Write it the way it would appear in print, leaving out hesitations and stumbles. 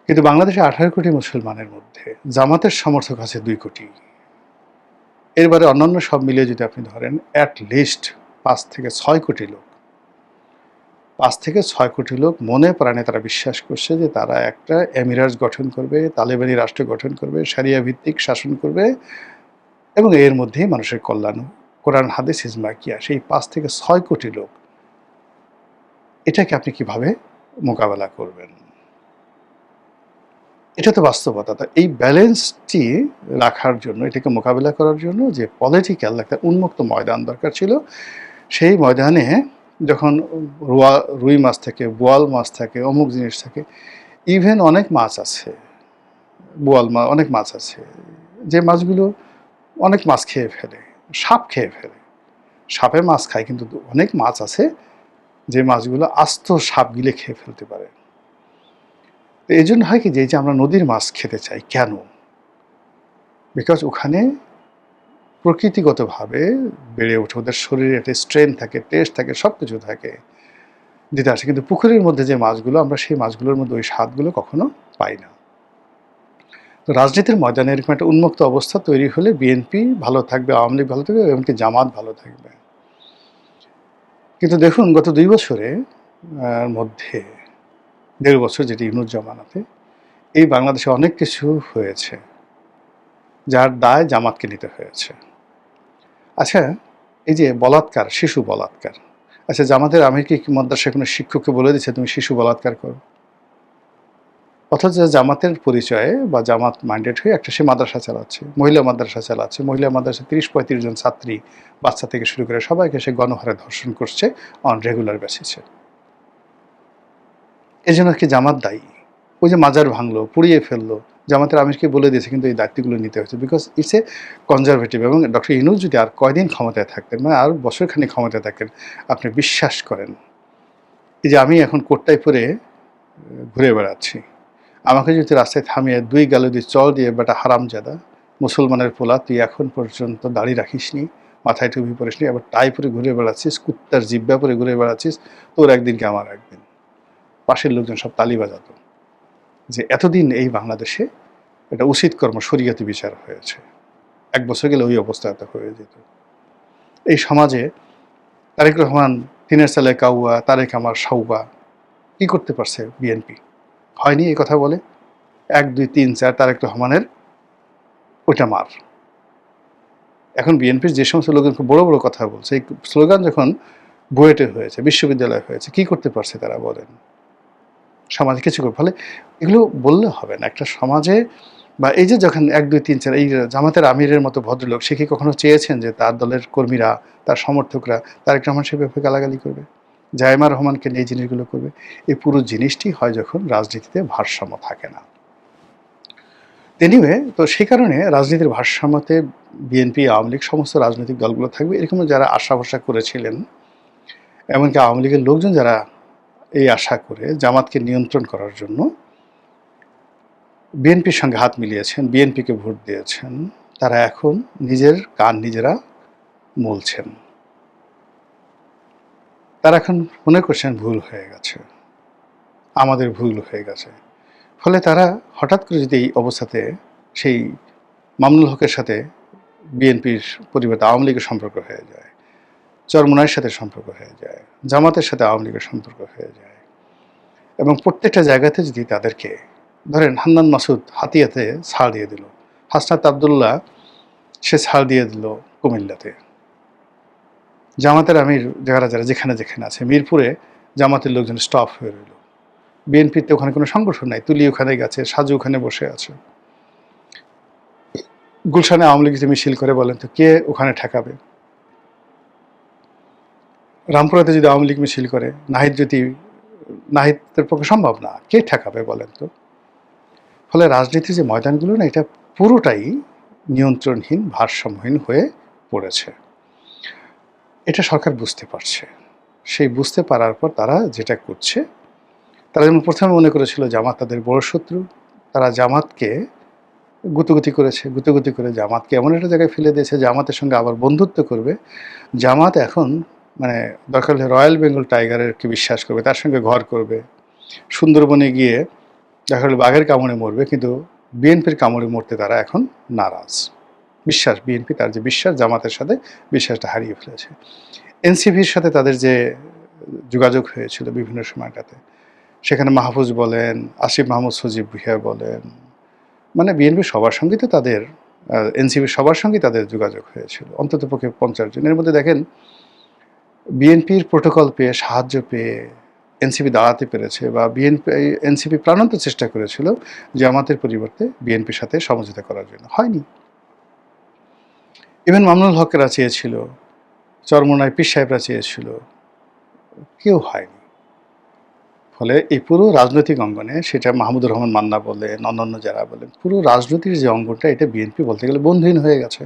কিন্তু বাংলাদেশে 18 কোটি মুসলমানের মধ্যে জামাতের সমর্থক আছে 2 কোটি। এর বাইরে অন্যান্য সব মিলিয়ে যদি আপনি ধরেন অ্যাট লিস্ট 5 থেকে 6 কোটি লোক। 5 থেকে 6 কোটি লোক মনে প্রাণে তারা বিশ্বাস করছে যে তারা একটা এমিরাত গঠন করবে, তালেবানি রাষ্ট্র গঠন করবে, শরিয়া ভিত্তিক শাসন করবে এবং এর মধ্যেই মানুষের কল্যাণ। কোরআন, হাদিস, ইজমা, কিয়াস এই 5 থেকে 6 কোটি লোক এটাকে আপনি কিভাবে মোকাবেলা করবেন? এটা তো বাস্তবতা। তো এই ব্যালেন্সটি রাখার জন্য, এটাকে মোকাবিলা করার জন্য যে পলিটিক্যাল একটা উন্মুক্ত ময়দান দরকার ছিল, সেই ময়দানে যখন রুই মাছ থাকে, বোয়াল মাছ থাকে, অমুক জিনিস থাকে, ইভেন অনেক মাছ আছে, অনেক মাছ আছে, যে মাছগুলো অনেক মাছ খেয়ে ফেলে, সাপ খেয়ে ফেলে। সাপে মাছ খায়, কিন্তু অনেক মাছ আছে যে মাছগুলো আস্ত সাপ গিলে খেয়ে ফেলতে পারে। তো এই জন্য হয় কি যে আমরা নদীর মাছ খেতে চাই কেন? বিকজ ওখানে প্রকৃতিগতভাবে বেড়ে ওঠে, ওদের শরীরে একটা স্ট্রেংথ থাকে, টেস্ট থাকে, সব কিছু থাকে, যেটা আসে। কিন্তু পুকুরের মধ্যে যে মাছগুলো, আমরা সেই মাছগুলোর মধ্যে ওই স্বাদগুলো কখনো পাই না। তো রাজনীতির ময়দানে এরকম একটা উন্মুক্ত অবস্থা তৈরি হলে বিএনপি ভালো থাকবে, আওয়ামী লীগ ভালো থাকবে, এমনকি জামাত ভালো থাকবে। কিন্তু দেখুন গত 2 বছরে মধ্যে 1.5 বছর, যেটি ইউনূস জামানাতে, এই বাংলাদেশে অনেক কিছু হয়েছে যার দায় জামাতকে নিতে হয়েছে। আচ্ছা, এই যে বলাৎকার, শিশু বলাৎকার, আচ্ছা জামাতের আমির কি মাদ্রাসায় কোনো শিক্ষককে বলে দিচ্ছে তুমি শিশু বলাৎকার করো? অথচ জামাতের পরিচয়ে বা জামাত মাইন্ডেড হয়ে একটা সে মাদ্রাসা চালাচ্ছে, মহিলা মাদ্রাসা চালাচ্ছে, মহিলা মাদ্রাসায় 30-35 জন ছাত্রী, বাচ্চা থেকে শুরু করে সবাইকে সে গণহারে ধর্ষণ করছে অন রেগুলার বেসিসে। এই জন্য কি জামাত দায়ী? ওই যে মাজার ভাঙলো, পুড়িয়ে ফেললো, জামাতের আমিরকে বলে দিয়েছে, কিন্তু এই দায়িত্বগুলো নিতে হয়েছে বিকজ ইটস এ কনজারভেটিভ। এবং ডক্টর ইউনূস যদি আর কয়দিন ক্ষমতায় থাকতেন, মানে আর বছরখানি ক্ষমতায় থাকতেন, আপনি বিশ্বাস করেন, এই যে আমি এখন কোটটাই পরে ঘুরে বেড়াচ্ছি, আমাকে যদি রাস্তায় থামিয়ে 2 গালে চল দিয়ে, বেটা হারামজাদা মুসলমানের পোলা, তুই এখন পর্যন্ত দাড়ি রাখিসনি, মাথায় টুপি পরিসনি, আবার টাই পরে ঘুরে বেড়াচ্ছিস, কুত্তার জিব্বা পরে ঘুরে বেড়াচ্ছিস, তোর একদিন কি আমার একদিন। পাশের লোকজন সব তালি বাজাতো যে এতদিন এই বাংলাদেশে এটা উচিত কর্ম, শরিয়তি বিচার হয়েছে, 1 বছর গেলে ওই অবস্থা হয়ে যেত। এই সমাজে তারেক রহমান, তিনের সালে কাউয়া, তারেক আমার সাউবা, কি করতে পারছে বিএনপি? হয়নি এই কথা বলে 1, 2, 3, 4 তারেক রহমানের ওইটা মার। এখন বিএনপির যে সমস্ত লোকজন বড় বড় কথা বলছে, এই স্লোগান যখন বুয়েটে হয়েছে, বিশ্ববিদ্যালয় হয়েছে, কি করতে পারছে তারা বলেন? সমাজে কিছু করে ফলে এগুলো বললে হবে না। একটা সমাজে বা এই যে যখন 1, 2, 3, 4 এই জামাতের আমিরের মতো ভদ্রলোক, সে কি কখনো চেয়েছেন যে তার দলের কর্মীরা, তার সমর্থকরা তারেক রহমান সাহেবের গালাগালি করবে, জায়েমা রহমানকে নিয়ে এই জিনিসগুলো করবে? এই পুরো জিনিসটি হয় যখন রাজনীতিতে ভারসাম্য থাকে না। এনিওয়ে, তো সেই কারণে রাজনীতির ভারসাম্যতে বিএনপি, আওয়ামী লীগ সমস্ত রাজনৈতিক দলগুলো থাকবে, এরকম যারা আশা ভরসা করেছিলেন, এমনকি আওয়ামী লীগের লোকজন যারা এই আশা করে জামাতকে নিয়ন্ত্রণ করার জন্য বিএনপির সঙ্গে হাত মিলিয়েছেন, বিএনপিকে ভোট দিয়েছেন, তারা এখন নিজের কান নিজেরা মলছেন। তারা এখন মনে করছেন ভুল হয়ে গেছে, আমাদের ভুল হয়ে গেছে। ফলে তারা হঠাৎ করে যদি এই অবস্থাতে সেই মামুনুল হকের সাথে বিএনপির পরিবর্তে আওয়ামী লীগের সম্পর্ক হয়ে যায়, চরমোনাইয়ের সাথে সম্পর্ক হয়ে যায়, জামাতের সাথে আওয়ামী লীগের সম্পর্ক হয়ে যায়, এবং প্রত্যেকটা জায়গাতে যদি তাদেরকে ধরেন, হান্নান মাসুদ হাতিয়াতে ছাড় দিয়ে দিল, হাসনাত আবদুল্লাহ সে ছাড় দিয়ে দিল কুমিল্লাতে, জামাতের আমির যারা যারা যেখানে যেখানে আছে, মিরপুরে জামাতের লোকজন স্টপ হয়ে রইল, বিএনপিতে ওখানে কোনো সংগঠন নাই, তুলি ওখানে গেছে, সাজু ওখানে বসে আছে, গুলশানে আওয়ামী লীগ যে মিছিল করে বলেন তো কে ওখানে ঠেকাবে? রামপুরাতে যদি আওয়ামী লীগ মিছিল করে, নাহিদের পক্ষে সম্ভব না, কে ঠেকাবে বলেন তো? ফলে রাজনীতির যে ময়দানগুলো না, এটা পুরোটাই নিয়ন্ত্রণহীন, ভারসাম্যহীন হয়ে পড়েছে। এটা সরকার বুঝতে পারছে। সেই বুঝতে পারার পর তারা যেটা করছে, তারা যেমন প্রথমে মনে করেছিল জামাত তাদের বড় শত্রু, তারা জামাতকে গুতগুতি করেছে, গুতগুতি করে জামাতকে এমন একটা জায়গায় ফেলে দিয়েছে, জামাতের সঙ্গে আবার বন্ধুত্ব করবে। জামাত এখন মানে দরকার হলে রয়্যাল বেঙ্গল টাইগারেরকে বিশ্বাস করবে, তার সঙ্গে ঘর করবে, সুন্দরবনে গিয়ে দেখা গেল বাঘের কামড়ে মরবে, কিন্তু বিএনপির কামড়ে মরতে তারা এখন নারাজ। বিশ্বাস, বিএনপি তার যে বিশ্বাস জামাতের সাথে, বিশ্বাসটা হারিয়ে ফেলেছে। এনসিপির সাথে তাদের যে যোগাযোগ হয়েছিল বিভিন্ন সময়টাতে, সেখানে মাহফুজ বলেন, আসিফ মাহমুদ সজীব ভুঁইয়া বলেন, মানে বিএনপি সবার সঙ্গেই তো তাদের, এনসিপি সবার সঙ্গেই তাদের যোগাযোগ হয়েছিল, অন্ততপক্ষে 50 জন। এর মধ্যে দেখেন বিএনপির প্রোটোকল পেয়ে, সাহায্য পেয়ে এনসিপি দাঁড়াতে পেরেছে, বা বিএনপি, এনসিপি প্রাণান্ত চেষ্টা করেছিল জামাতের পরিবর্তে বিএনপির সাথে সমঝোতা করার জন্য, হয়নি। ইভেন মামুনুল হকেরা চেয়েছিল, চরমোনাই পীর সাহেবরা চেয়েছিল, কেউ হয়নি। ফলে এই পুরো রাজনৈতিক অঙ্গনে, সেটা মাহমুদুর রহমান মান্না বলেন, অন্যান্য যারা বলেন, পুরো রাজনীতির যে অঙ্গনটা, এটা বিএনপি বলতে গেলে বন্ধুহীন হয়ে গেছে।